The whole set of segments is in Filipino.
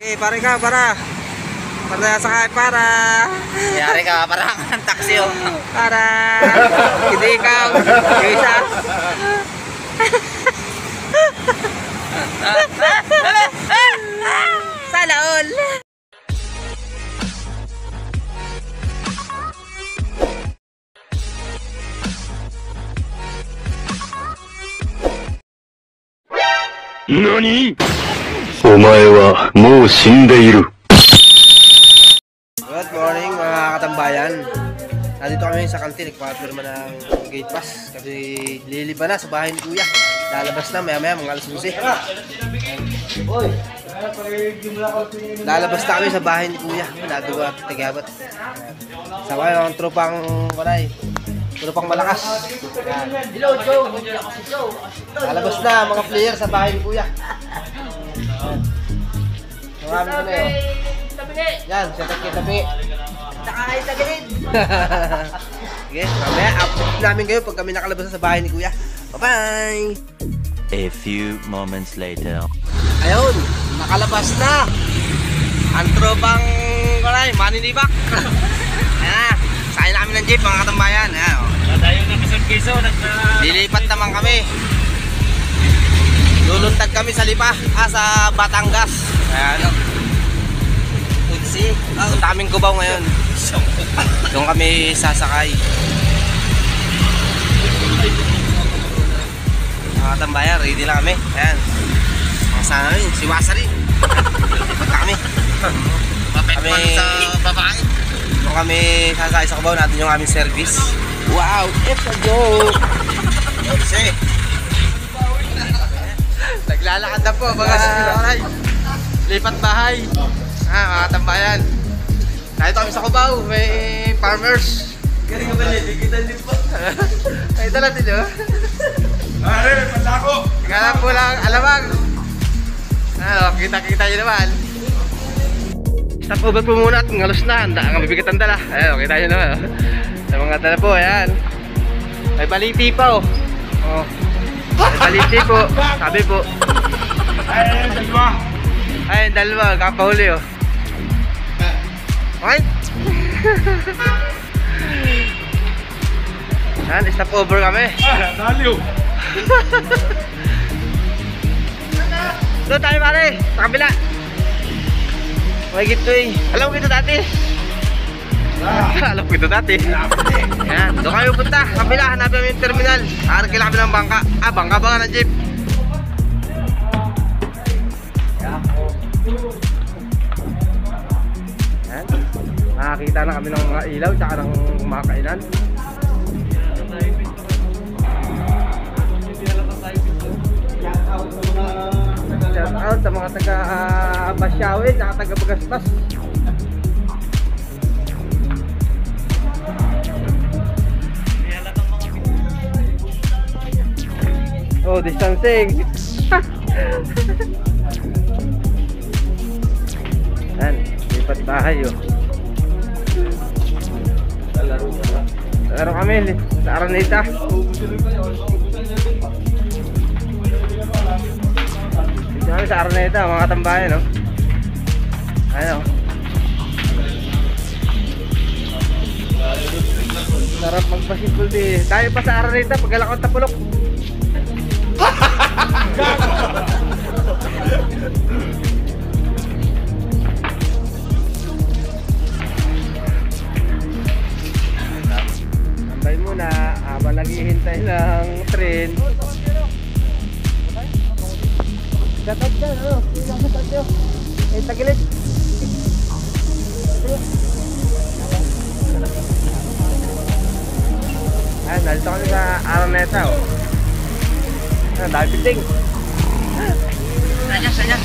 Eh, pare ka, para. Para sakay, para. Yari ka, parang ang taxi oh. Para. Hindi ikaw. Yung isa. Sana all. NANI?! お前はもう死んでいる。 Good morning mga katambayan. Nandito kami sa kantin, nagpapirma ng gate pass. Kasi liliban na sa bahay ni Kuya. Lalabas na maya maya mga alas 11. Lalabas na kami sa bahay ni Kuya. Nagawa at tagabat. Sama yung tropang walay. Tropang malakas. Lalabas na mga player sa bahay ni Kuya. Marami na yun. Yan, siya tabi. Nakakahitagilid. Sige, mamaya upload namin kayo pag kami nakalabas sa bahay ni Kuya. Bye-bye! A few moments later. Ayun, nakalabas na! Ang tropang maninibak. Ayan, sakay namin ng jeep mga katambayan. Ayan, oh. Tayo na Quezon Piso. Lilipat naman kami. Luluntad kami sa Lipa, sa Batangas. Ayan. Ang daming kubaw ngayon. Doon kami sasakay. Mga tambayan, ready na kami. Ayan. Mga sana rin, si Wasari. Lipat na kami. Kami sa babae. Doon kami sasakay sa kubaw natin yung aming service. Wow, it's a joke. Kasi naglalakad na po mga lipat bahay. Mga tambayan. Dahil kami sa Cubao, may farmers. Galing ka ba kita din po? Ay, dala din yun. Ay, pandako. Kaya po lang, alamang. Kita-kita nyo naman. Stop over po muna at ngalos na. Ang mabigat ang dala. Ayun, kita nyo naman. Sa mga dala po, ayan. May baliti pa, oh. May baliti po. Sabi po. Ay, dalawa. Ay, dalawa. Kapahuli, oh. Okay? Yan, stop over kami. Daliw. Doon tayo pare, sa kabila. May gito eh. Alam ko ito dati. Alam ko ito dati. Yan, doon kami punta. Kabila, hanapin namin yung terminal. Kailangan kami ng bangka. Bangka ba nga ng jeep? Yan. Nakakita na kami ng mga ilaw tsaka ng mga kainan. Shout out sa mga taga Basyawe tsaka taga Bagastas. Oh, distancing. Yan, lipat bahay oh. Laro kami sa Araneta. Dito kami sa Araneta, mga tambayan no. Ayun. Sarap magbasketball din. Tayo pa sa Araneta, pagkalakot tapulok. Tambay muna habang naghihintay ng train. Gatag dyan, ano? Ilang gatag dyan. Eh, tagilid. Ayan, nalito kami sa Araneta, oh. Dahil piting. Sanya.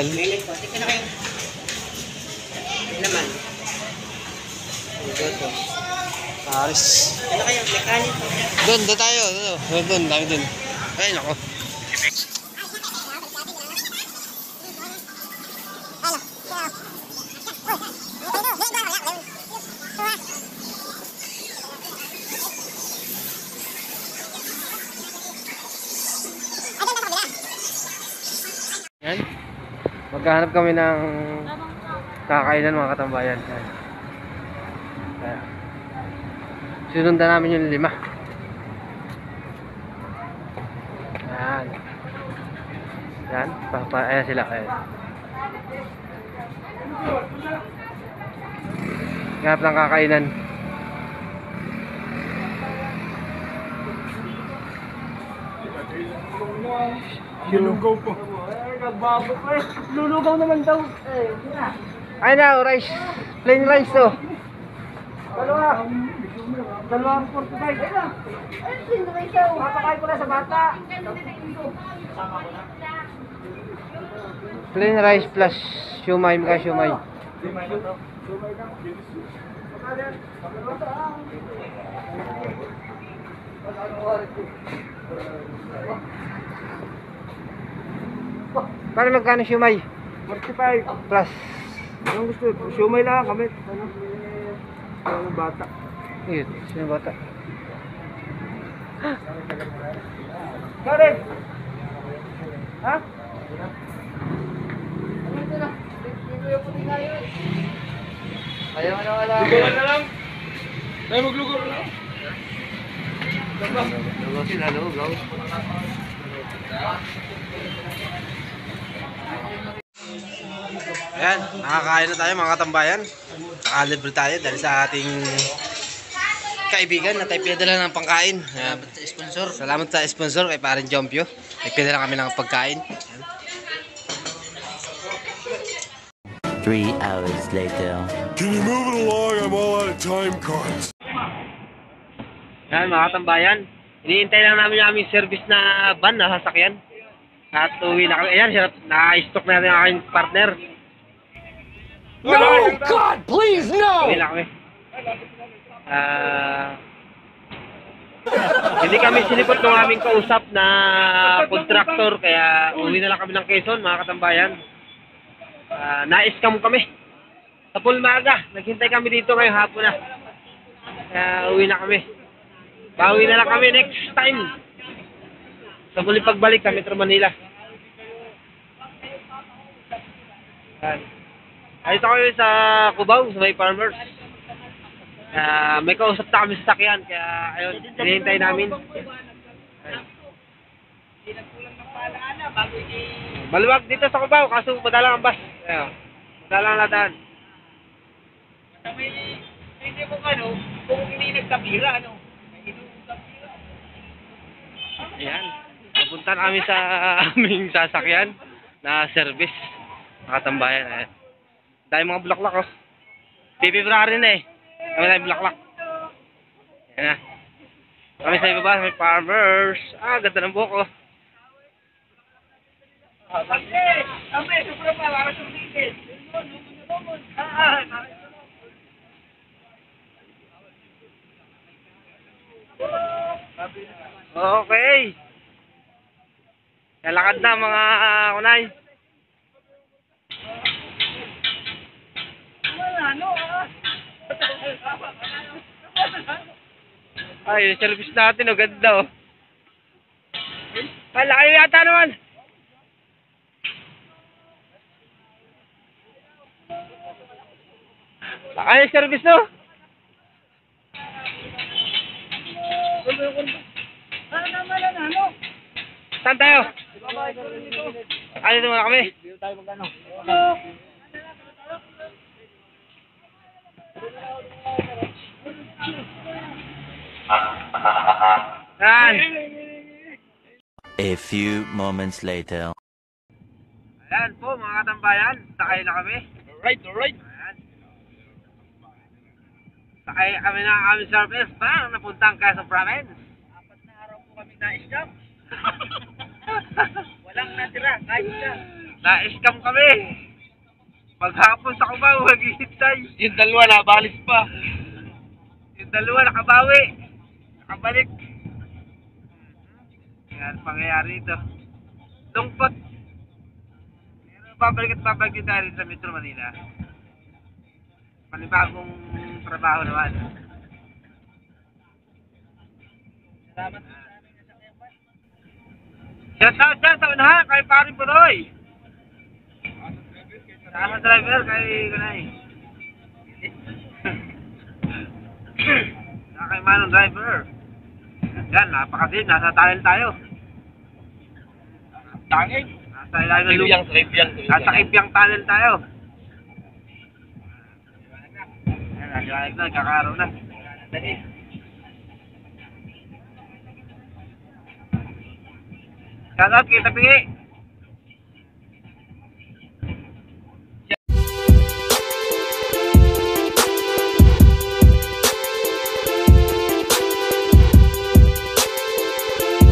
Ayan. Lilit po. Tika na kayo. May laman. Ito. Paris. Tika na kayo. Mekanik po. Doon tayo. Doon, dami doon. Ay, nako. Yan. Maghahanap kami ng kakainan mga katambayan. Yan. Yan. Sinundan namin yung 5. Yan. Yan. Ayan sila. Ayan. Hanap ng kakainan. Lulugaw po. Lulugaw naman daw. Ay na, rice. Plain rice to. Dalawa. 2.45. Ay na. Ay, plain rice daw. Papakain ko na sa bata. Plain rice plus siumay. Maka siumay. Paano magkano siumay? 45. Plus. Anong gusto? Siumay lang kami. Ano? Ano bata? Yun, sino bata? Karen! Ha? Ayaw na wala. Lugawan na lang. Tayo maglugaw na lang. Lugaw sila, lugaw. Ayan, nakakain na tayo mga katambayan. Nakalibre tayo dahil sa ating kaibigan na tayo pinadala ng pangkain. Salamat sa sponsor. Salamat sa sponsor kay Parin Jompio. Nagpinadala kami ng pagkain. 3 hours later. Can you move it along? I'm all out of time cards. Ayan mga katambayan. Iniintay lang namin yung aming service na van na sasakyan. At uwi na kami. Ayan, na-stock na natin ang aking partner. No, God, please, no! Uwi na kami. Hindi kami sinipot ng aming kausap na contractor kaya uwi na lang kami ng Quezon mga katambayan. Na-scam kami sa Pulmaga. Naghintay kami dito ngayong hapon na. Kaya uwi na kami. Bawi na lang kami next time. Sa muli pagbalik kami sa Manila. Ayito kami sa Cubao, sa may farmers. May kausap na kami sa sakyan, kaya ayun, hinihintay namin. Maluwag dito sa Cubao, kaso madalang ang bus. Ayun, madalang ladaan. Hindi mo ano, kung hindi nagkabira, ano? Ayan, papunta na kami sa aming sasakyan na service. Nakatambayan, ayan. Dahil mga bulaklak, oh. February na eh. Kami tayo bulaklak. Ayan na. Kami sa ibaba, may farmers. Ganda ng buhok, oh. Okay. Kalakad na mga kunay. Ay, yung service natin, oh, ganda, oh. Ay, laki yata naman. Laki yung service, no? Saan tayo? Dito muna kami. Yan. A few moments later. Ayan po mga katambayan, sakay na kami. Alright. Ayan. Sakay kami ng aming service para napuntang Quezon Province. 4 na araw po kami na-scam. Walang natira, kahit siya. Na-scam kami. Maghapon sa Cubao, maghihintay. Yung dalawa nabalis pa. Yung dalawa nakabawi. Nakabalik. Yan, pangyayari ito. Lungkot. Babalik at babalik din tayo rin sa Metro Manila. Panibagong trabaho naman. Salamat. Shout out dyan sa unahan kay Paring Punoy. Sa driver kay Gunay. Sa kay Manong driver. Yan, napakasin. Nasa tunnel tayo. Tanging. Nasa ilalim ng lubang. Nasa Kibyang tunnel tayo. Yan, naliwanag na. Kakaraw na. Shout out kay Tapingi.